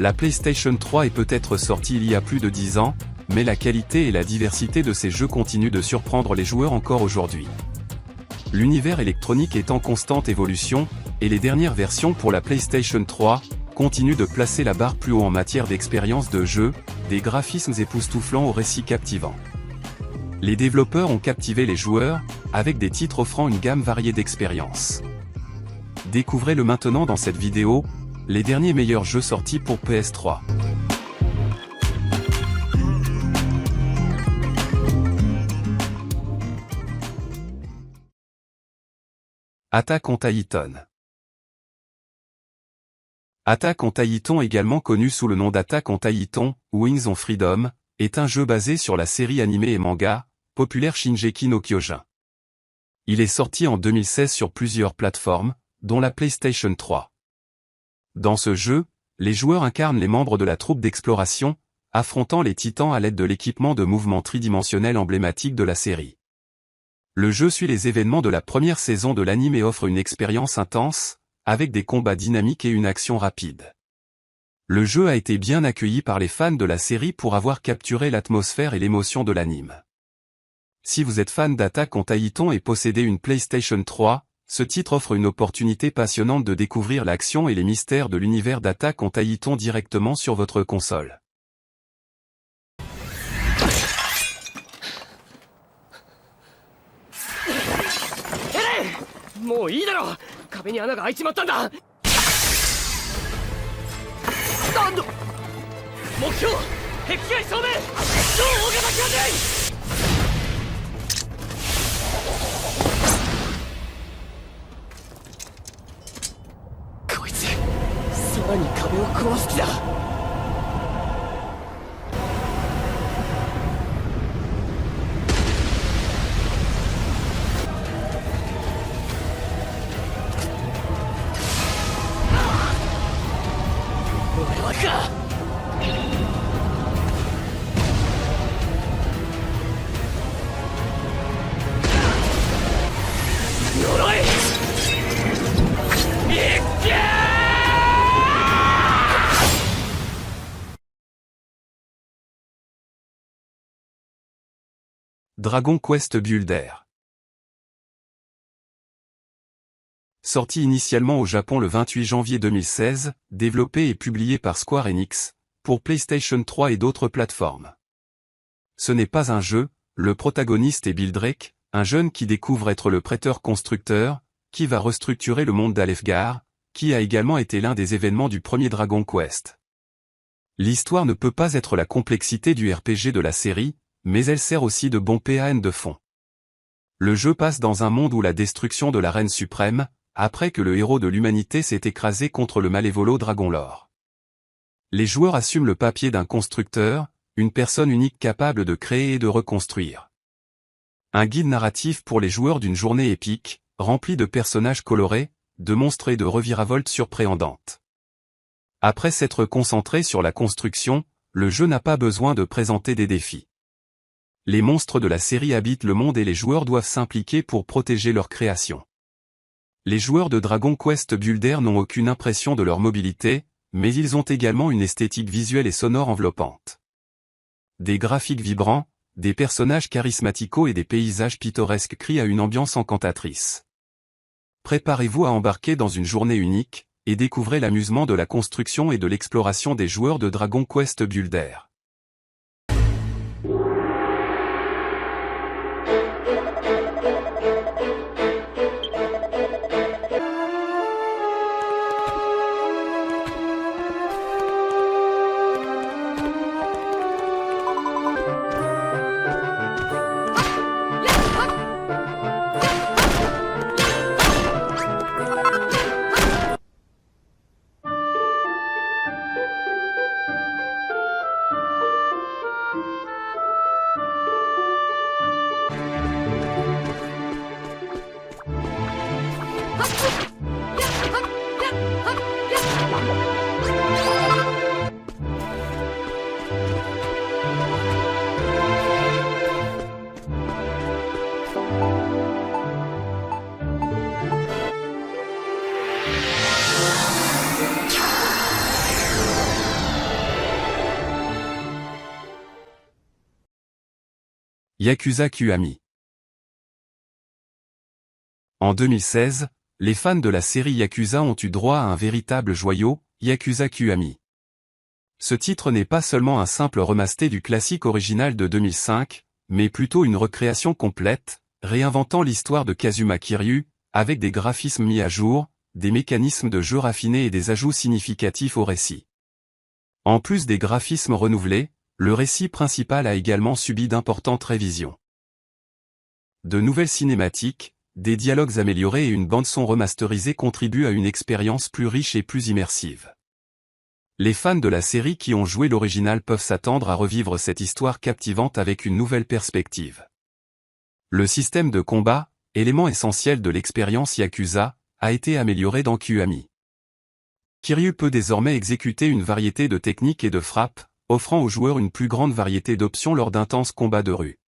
La PlayStation 3 est peut-être sortie il y a plus de 10 ans, mais la qualité et la diversité de ces jeux continuent de surprendre les joueurs encore aujourd'hui. L'univers électronique est en constante évolution, et les dernières versions pour la PlayStation 3 continuent de placer la barre plus haut en matière d'expérience de jeu, des graphismes époustouflants aux récits captivants. Les développeurs ont captivé les joueurs, avec des titres offrant une gamme variée d'expériences. Découvrez-le maintenant dans cette vidéo, les derniers meilleurs jeux sortis pour PS3. Attack on Titan. Attack on Titan, également connu sous le nom d'Attack on Titan, Wings of Freedom, est un jeu basé sur la série animée et manga, populaire Shingeki no Kyojin. Il est sorti en 2016 sur plusieurs plateformes, dont la PlayStation 3. Dans ce jeu, les joueurs incarnent les membres de la troupe d'exploration, affrontant les titans à l'aide de l'équipement de mouvement tridimensionnel emblématique de la série. Le jeu suit les événements de la première saison de l'anime et offre une expérience intense, avec des combats dynamiques et une action rapide. Le jeu a été bien accueilli par les fans de la série pour avoir capturé l'atmosphère et l'émotion de l'anime. Si vous êtes fan d'Attack on Titan et possédez une PlayStation 3, ce titre offre une opportunité passionnante de découvrir l'action et les mystères de l'univers d'Attack on Titan directement sur votre console. Dragon Quest Builder. Sorti initialement au Japon le 28 janvier 2016, développé et publié par Square Enix, pour PlayStation 3 et d'autres plateformes. Ce n'est pas un jeu, le protagoniste est Bill Drake, un jeune qui découvre être le prêteur-constructeur, qui va restructurer le monde d'Alefgar, qui a également été l'un des événements du premier Dragon Quest. L'histoire ne peut pas être la complexité du RPG de la série, mais elle sert aussi de bon PAN de fond. Le jeu passe dans un monde où la destruction de la Reine Suprême, après que le héros de l'humanité s'est écrasé contre le malévolo Dragonlord. Les joueurs assument le papier d'un constructeur, une personne unique capable de créer et de reconstruire. Un guide narratif pour les joueurs d'une journée épique, remplie de personnages colorés, de monstres et de reviravoltes surpréhendantes. Après s'être concentré sur la construction, le jeu n'a pas besoin de présenter des défis. Les monstres de la série habitent le monde et les joueurs doivent s'impliquer pour protéger leur création. Les joueurs de Dragon Quest Builder n'ont aucune impression de leur mobilité, mais ils ont également une esthétique visuelle et sonore enveloppante. Des graphiques vibrants, des personnages charismaticaux et des paysages pittoresques crient à une ambiance encantatrice. Préparez-vous à embarquer dans une journée unique, et découvrez l'amusement de la construction et de l'exploration des joueurs de Dragon Quest Builder. Yakuza Kiwami. En 2016, les fans de la série Yakuza ont eu droit à un véritable joyau, Yakuza Kiwami. Ce titre n'est pas seulement un simple remaster du classique original de 2005, mais plutôt une recréation complète, réinventant l'histoire de Kazuma Kiryu, avec des graphismes mis à jour, des mécanismes de jeu raffinés et des ajouts significatifs au récit. En plus des graphismes renouvelés, le récit principal a également subi d'importantes révisions. De nouvelles cinématiques, des dialogues améliorés et une bande-son remasterisée contribuent à une expérience plus riche et plus immersive. Les fans de la série qui ont joué l'original peuvent s'attendre à revivre cette histoire captivante avec une nouvelle perspective. Le système de combat, élément essentiel de l'expérience Yakuza, a été amélioré dans Kiwami. Kiryu peut désormais exécuter une variété de techniques et de frappes, offrant aux joueurs une plus grande variété d'options lors d'intenses combats de rue.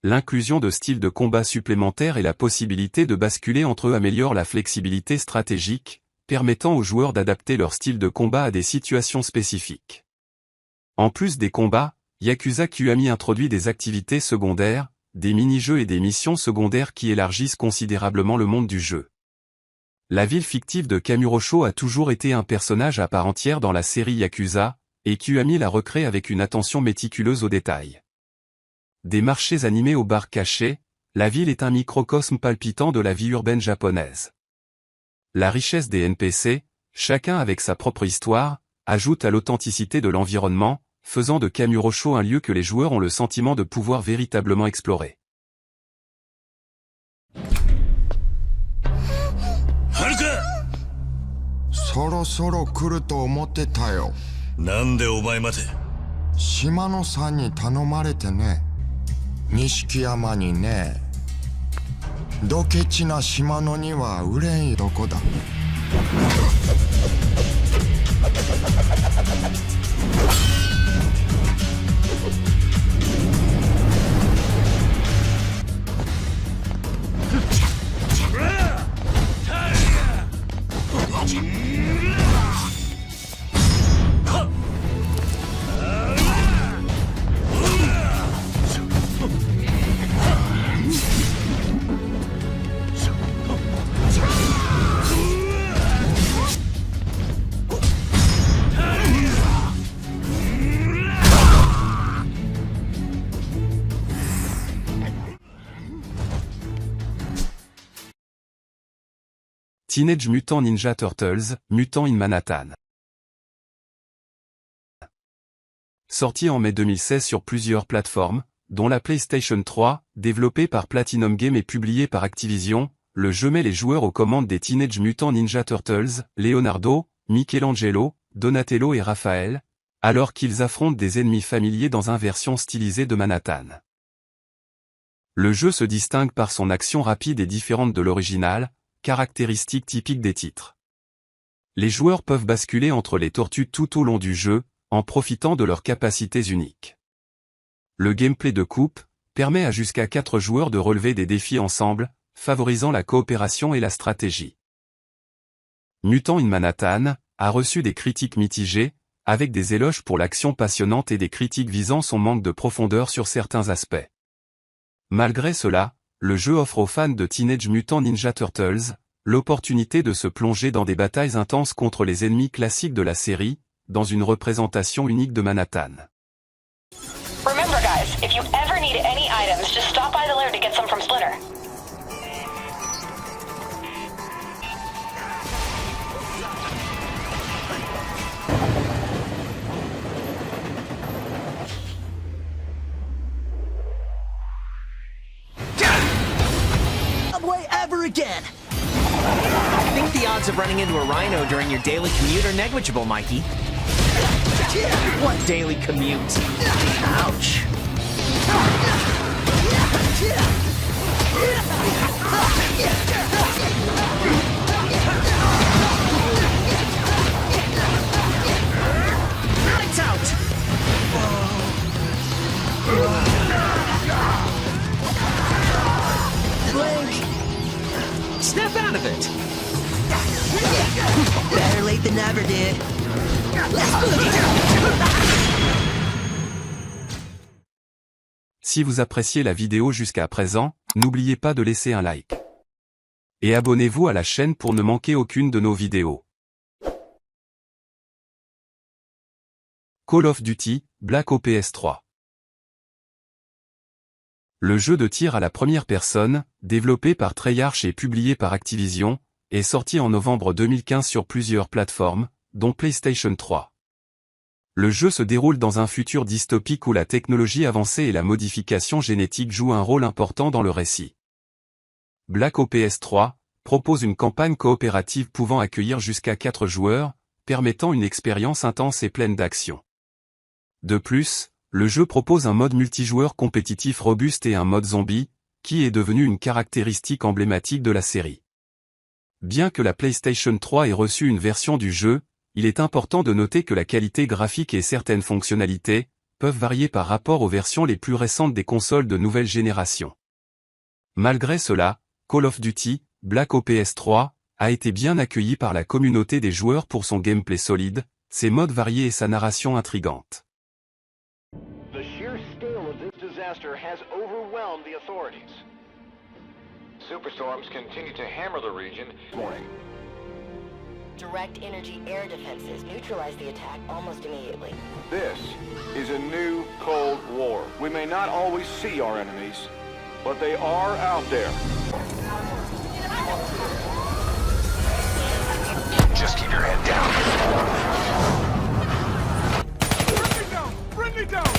L'inclusion de styles de combat supplémentaires et la possibilité de basculer entre eux améliore la flexibilité stratégique, permettant aux joueurs d'adapter leur style de combat à des situations spécifiques. En plus des combats, Yakuza Kiwami introduit des activités secondaires, des mini-jeux et des missions secondaires qui élargissent considérablement le monde du jeu. La ville fictive de Kamurocho a toujours été un personnage à part entière dans la série Yakuza, et Kiwami la recrée avec une attention méticuleuse aux détails. Des marchés animés aux bars cachés, la ville est un microcosme palpitant de la vie urbaine japonaise. La richesse des NPC, chacun avec sa propre histoire, ajoute à l'authenticité de l'environnement, faisant de Kamurocho un lieu que les joueurs ont le sentiment de pouvoir véritablement explorer. Haruka! そろそろ来ると思ってたよ。なんでお前まで。島野さんに頼まれてね。錦山にね。ドケチな島野には売れんどこだ。Teenage Mutant Ninja Turtles, Mutant in Manhattan. Sorti en mai 2016 sur plusieurs plateformes, dont la PlayStation 3, développé par Platinum Games et publié par Activision, le jeu met les joueurs aux commandes des Teenage Mutant Ninja Turtles, Leonardo, Michelangelo, Donatello et Raphaël, alors qu'ils affrontent des ennemis familiers dans une version stylisée de Manhattan. Le jeu se distingue par son action rapide et différente de l'original, caractéristique typique des titres. Les joueurs peuvent basculer entre les tortues tout au long du jeu, en profitant de leurs capacités uniques. Le gameplay de coupe permet à jusqu'à 4 joueurs de relever des défis ensemble, favorisant la coopération et la stratégie. Mutant in Manhattan a reçu des critiques mitigées, avec des éloges pour l'action passionnante et des critiques visant son manque de profondeur sur certains aspects. Malgré cela, le jeu offre aux fans de Teenage Mutant Ninja Turtles l'opportunité de se plonger dans des batailles intenses contre les ennemis classiques de la série, dans une représentation unique de Manhattan. Remember guys, if you ever need any items, just stop by the lair to get some from Splinter. Subway ever again! I think the odds of running into a rhino during your daily commute are negligible, Mikey. What daily commute? Ouch. Lights out! Blink! Snap out of it! Better late than never, dude. Let's boogie! Si vous appréciez la vidéo jusqu'à présent, n'oubliez pas de laisser un like. Et abonnez-vous à la chaîne pour ne manquer aucune de nos vidéos. Call of Duty, Black Ops 3. Le jeu de tir à la première personne, développé par Treyarch et publié par Activision, est sorti en novembre 2015 sur plusieurs plateformes, dont PlayStation 3. Le jeu se déroule dans un futur dystopique où la technologie avancée et la modification génétique jouent un rôle important dans le récit. Black Ops 3 propose une campagne coopérative pouvant accueillir jusqu'à 4 joueurs, permettant une expérience intense et pleine d'action. De plus, le jeu propose un mode multijoueur compétitif robuste et un mode zombie, qui est devenu une caractéristique emblématique de la série. Bien que la PlayStation 3 ait reçu une version du jeu, il est important de noter que la qualité graphique et certaines fonctionnalités peuvent varier par rapport aux versions les plus récentes des consoles de nouvelle génération. Malgré cela, Call of Duty, Black Ops 3, a été bien accueilli par la communauté des joueurs pour son gameplay solide, ses modes variés et sa narration intrigante. The sheer scale of this disaster has overwhelmed the authorities. Superstorms continue to hammer the region this morning. Direct energy air defenses neutralized the attack almost immediately. This is a new Cold War. We may not always see our enemies, but they are out there. Just keep your head down. Bring me down! Bring me down!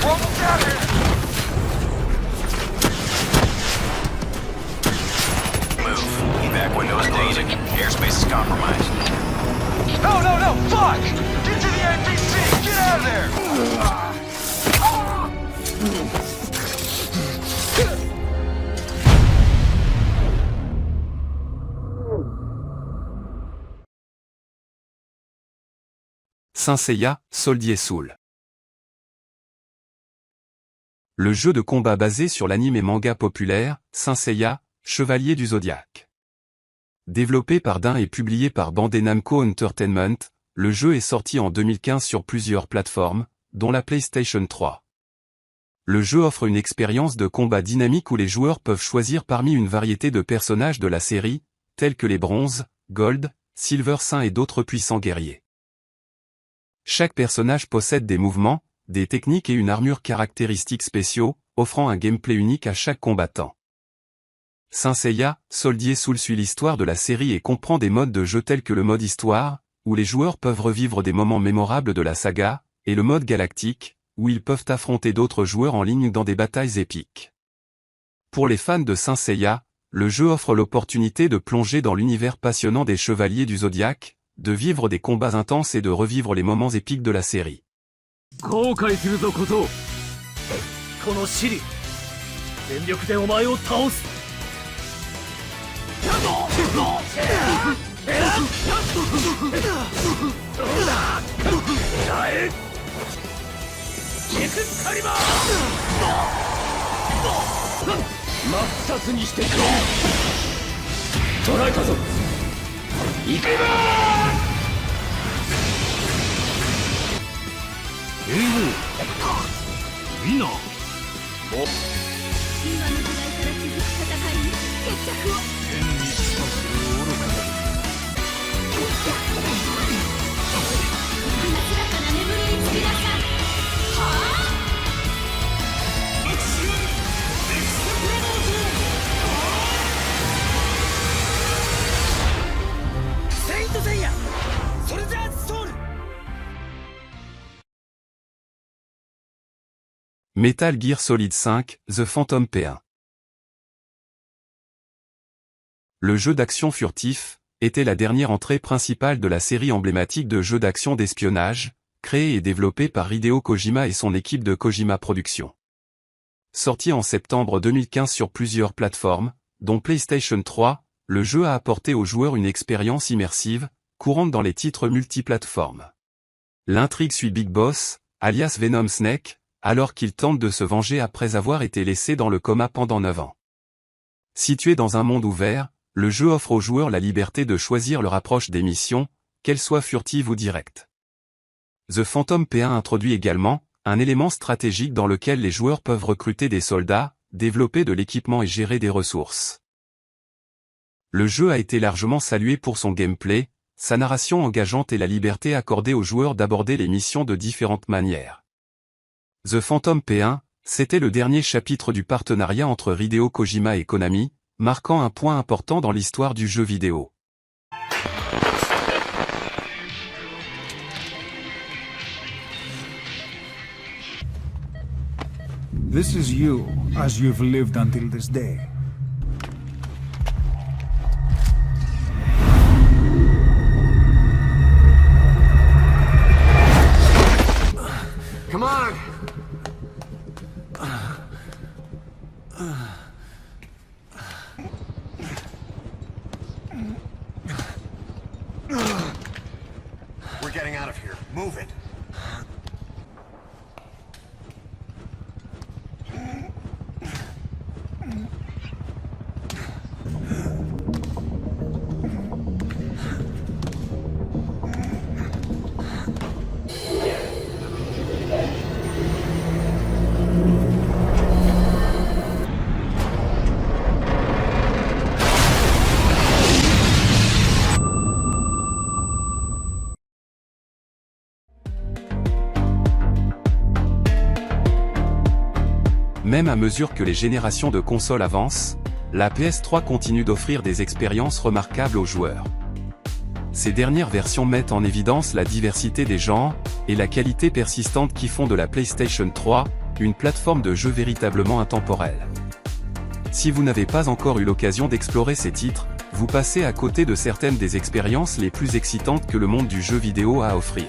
We're almost out here! Move. Evac window is closing. Airspace is compromised. No! Fuck! Get to the APC! Get out of there! Saint Seiya, Soldier Soul. Le jeu de combat basé sur l'anime et manga populaire, Saint Seiya, Chevalier du Zodiaque. Développé par Dun et publié par Bandai Namco Entertainment, le jeu est sorti en 2015 sur plusieurs plateformes, dont la PlayStation 3. Le jeu offre une expérience de combat dynamique où les joueurs peuvent choisir parmi une variété de personnages de la série, tels que les bronzes, gold, silver saints et d'autres puissants guerriers. Chaque personnage possède des mouvements, des techniques et une armure caractéristiques spéciaux, offrant un gameplay unique à chaque combattant. Saint Seiya, Soldier Soul suit l'histoire de la série et comprend des modes de jeu tels que le mode histoire, où les joueurs peuvent revivre des moments mémorables de la saga, et le mode galactique, où ils peuvent affronter d'autres joueurs en ligne dans des batailles épiques. Pour les fans de Saint Seiya, le jeu offre l'opportunité de plonger dans l'univers passionnant des Chevaliers du Zodiaque, de vivre des combats intenses et de revivre les moments épiques de la série. 後悔するぞ小僧。このシリ全力でお前を倒す。エクスカリバー。抹殺にしてくれ。捕らえたぞ。行けば英語ウィナー今の時代から続く戦いに決着を天に示唆する愚かな安らかな眠りにつきなさい。はあセイントセイヤソルジャーズソウル。Metal Gear Solid 5, The Phantom P1. Le jeu d'action furtif était la dernière entrée principale de la série emblématique de jeux d'action d'espionnage, créé et développé par Hideo Kojima et son équipe de Kojima Productions. Sorti en septembre 2015 sur plusieurs plateformes, dont PlayStation 3, le jeu a apporté aux joueurs une expérience immersive, courante dans les titres multiplateformes. L'intrigue suit Big Boss, alias Venom Snake, alors qu'il tente de se venger après avoir été laissé dans le coma pendant 9 ans. Situé dans un monde ouvert, le jeu offre aux joueurs la liberté de choisir leur approche des missions, qu'elles soient furtives ou directes. The Phantom P1 introduit également un élément stratégique dans lequel les joueurs peuvent recruter des soldats, développer de l'équipement et gérer des ressources. Le jeu a été largement salué pour son gameplay, sa narration engageante et la liberté accordée aux joueurs d'aborder les missions de différentes manières. The Phantom P1, c'était le dernier chapitre du partenariat entre Hideo Kojima et Konami, marquant un point important dans l'histoire du jeu vidéo. This is you, as you've lived until this day. Come on! We're getting out of here. Move it. Même à mesure que les générations de consoles avancent, la PS3 continue d'offrir des expériences remarquables aux joueurs. Ces dernières versions mettent en évidence la diversité des genres, et la qualité persistante qui font de la PlayStation 3, une plateforme de jeu véritablement intemporelle. Si vous n'avez pas encore eu l'occasion d'explorer ces titres, vous passez à côté de certaines des expériences les plus excitantes que le monde du jeu vidéo a à offrir.